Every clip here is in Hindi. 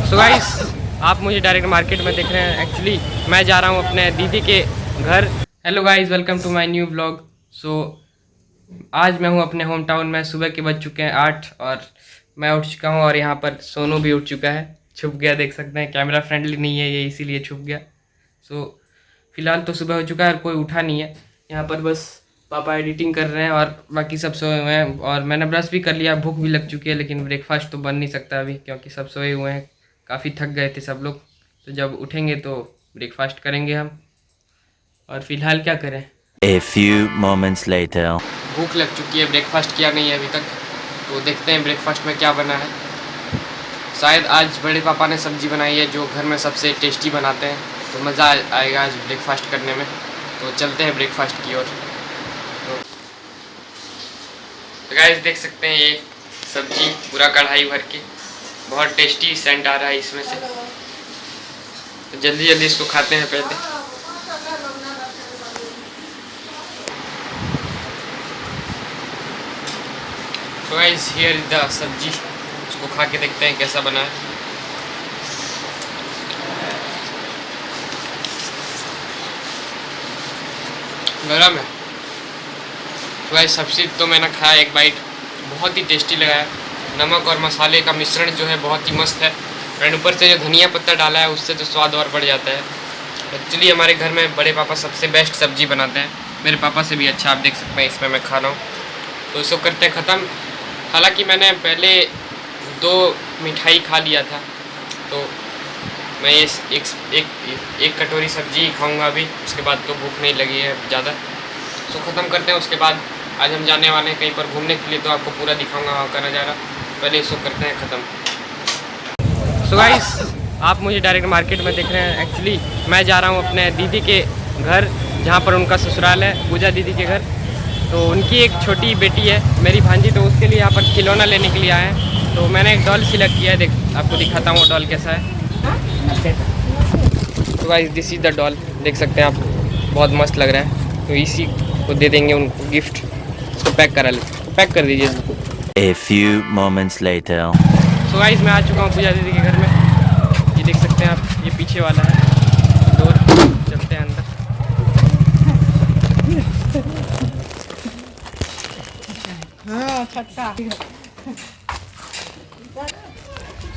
सो गाइस, आप मुझे डायरेक्ट मार्केट में देख रहे हैं। एक्चुअली मैं जा रहा हूँ अपने दीदी के घर। Hello guys, welcome to my new blog. So आज मैं हूँ अपने होम टाउन में। सुबह के बज चुके हैं 8 और मैं उठ चुका हूँ। और यहाँ पर सोनू भी उठ चुका है, छुप गया। देख सकते हैं कैमरा फ्रेंडली नहीं है ये, इसीलिए छुप गया। सो फिलहाल तो सुबह हो चुका है और कोई उठा नहीं है। यहाँ पर बस पापा एडिटिंग कर रहे हैं और बाकी सब सोए हुए हैं। और मैंने ब्रश भी कर लिया, भूख भी लग चुकी है, लेकिन ब्रेकफास्ट तो बन नहीं सकता अभी क्योंकि सब सोए हुए हैं। काफ़ी थक गए थे सब लोग, तो जब उठेंगे तो ब्रेकफास्ट करेंगे हम। और फिलहाल क्या करें। A few moments later. भूख लग चुकी है, ब्रेकफास्ट किया नहीं है अभी तक, तो देखते हैं ब्रेकफास्ट में क्या बना है। शायद आज बड़े पापा ने सब्ज़ी बनाई है जो घर में सबसे टेस्टी बनाते हैं, तो मज़ा आएगा आज ब्रेकफास्ट करने में। तो चलते हैं ब्रेकफास्ट की ओर। तो गाइस देख सकते हैं ये सब्जी पूरा कढ़ाई भर के, बहुत टेस्टी सेंट आ रहा है इसमें से। तो जल्दी जल्दी इसको खाते हैं पहले। तो गाइस हियर इज द सब्जी, इसको खा के देखते हैं कैसा बना है। गरम है। तो गाइस सब्जी तो मैंने खाया एक बाइट, बहुत ही टेस्टी लगा है। नमक और मसाले का मिश्रण जो है बहुत ही मस्त है। एंड ऊपर से जो धनिया पत्ता डाला है उससे तो स्वाद और बढ़ जाता है। एक्चुअली हमारे घर में बड़े पापा सबसे बेस्ट सब्जी बनाते हैं, मेरे पापा से भी अच्छा। आप देख सकते हैं इसमें मैं खा रहा हूँ। तो इसको करते हैं ख़त्म। हालांकि मैंने पहले 2 मिठाई खा लिया था, तो मैं ये एक कटोरी सब्जी खाऊंगा अभी, उसके बाद तो भूख नहीं लगी है ज़्यादा। तो ख़त्म करते हैं। उसके बाद आज हम जाने वाले हैं कहीं पर घूमने के लिए, तो आपको पूरा दिखाऊंगा वहाँ का नज़ारा। पहले इसको करते हैं ख़त्म। सो गाइस, आप मुझे डायरेक्ट मार्केट में देख रहे हैं। एक्चुअली मैं जा रहा हूँ अपने दीदी के घर, जहाँ पर उनका ससुराल है, पूजा दीदी के घर। तो उनकी एक छोटी बेटी है मेरी भांजी, तो उसके लिए यहाँ पर खिलौना लेने के लिए आए हैं। तो मैंने एक डॉल सिलेक्ट किया है, आपको दिखाता हूँ वो डॉल कैसा है। तो guys this is the doll, देख सकते हैं आप, बहुत मस्त लग रहा है। तो इसी को दे देंगे उनको गिफ्ट। इसको पैक करा ले, पैक कर दीजिए इसको। A few moments later. So guys मैं आ चुका हूँ पूजा दीदी के घर में। ये देख सकते हैं आप, ये पीछे वाला है डोर। चलते हैं अंदर।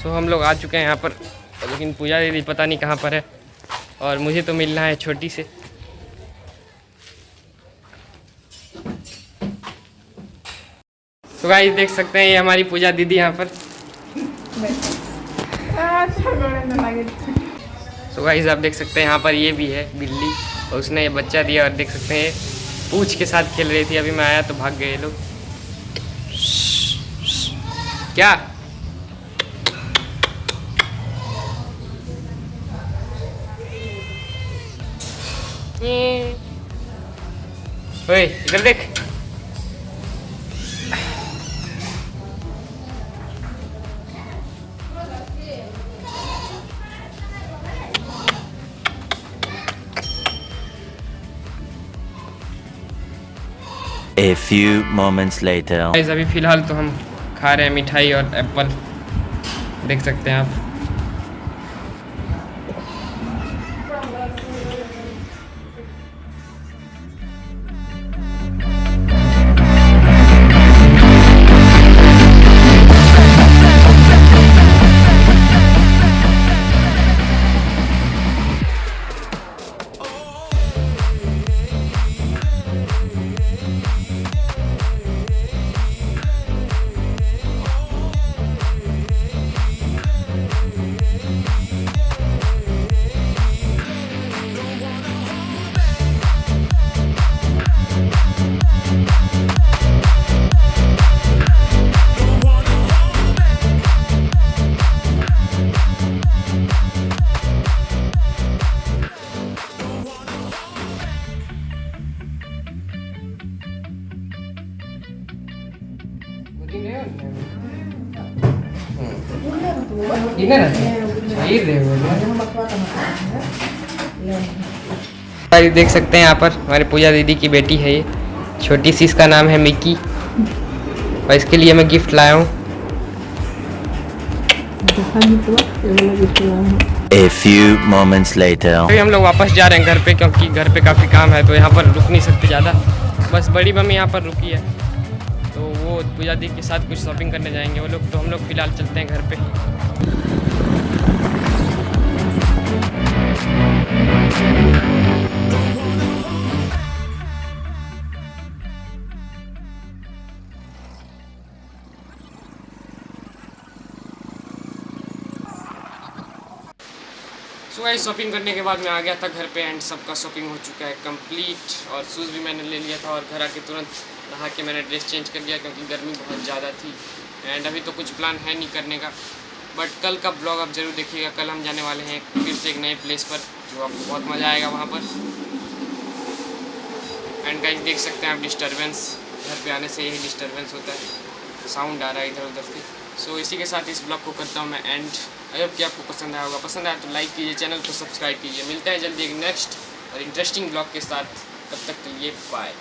सो हम लोग आ चुके हैं यहाँ पर, लेकिन पूजा दीदी पता नहीं कहाँ पर है। और मुझे तो मिलना है छोटी से। तो गाइस देख सकते हैं ये हमारी पूजा दीदी यहाँ पर। तो गाइस आप देख सकते हैं यहाँ पर ये भी है बिल्ली, और उसने ये बच्चा दिया। और देख सकते हैं पूंछ के साथ खेल रही थी, अभी मैं आया तो भाग गए लोग। क्या ओए इधर देख। A few moments later. Guys अभी फ़िलहाल तो हम खा रहे हैं मिठाई और एप्पल, देख सकते हैं आप। देख सकते हैं यहाँ पर हमारी पूजा दीदी की बेटी है ये, छोटी सी, इसका नाम है मिक्की। और इसके लिए मैं गिफ्ट लाया हूँ। A few moments later. अभी हम लोग वापस जा रहे हैं घर पे, क्योंकि घर पे काफ़ी काम है तो यहाँ पर रुक नहीं सकते ज़्यादा। बस बड़ी मम्मी यहाँ पर रुकी है, तो वो पूजा दी के साथ कुछ शॉपिंग करने जाएंगे वो लोग, तो हम लोग फ़िलहाल चलते हैं घर पे। सो गाइस, शॉपिंग करने के बाद मैं आ गया था घर पे एंड सबका शॉपिंग हो चुका है कंप्लीट, और शूज़ भी मैंने ले लिया था, और घर आके तुरंत नहा के मैंने ड्रेस चेंज कर लिया क्योंकि गर्मी बहुत ज़्यादा थी। एंड अभी तो कुछ प्लान है नहीं करने का, बट कल का ब्लॉग आप ज़रूर देखिएगा। कल हम जाने वाले हैं फिर से एक नए प्लेस पर, जो आपको बहुत मज़ा आएगा वहाँ पर। एंड गाइस देख सकते हैं आप डिस्टर्बेंस, घर पे आने से यही डिस्टर्बेंस होता है, साउंड आ रहा है इधर उधर से। सो इसी के साथ इस ब्लॉग को करता हूँ मैं एंड। आई होप कि आपको पसंद आया होगा, पसंद आया तो लाइक कीजिए, चैनल को सब्सक्राइब कीजिए। मिलते हैं जल्दी एक नेक्स्ट और इंटरेस्टिंग ब्लॉग के साथ, तब तक के लिए बाय।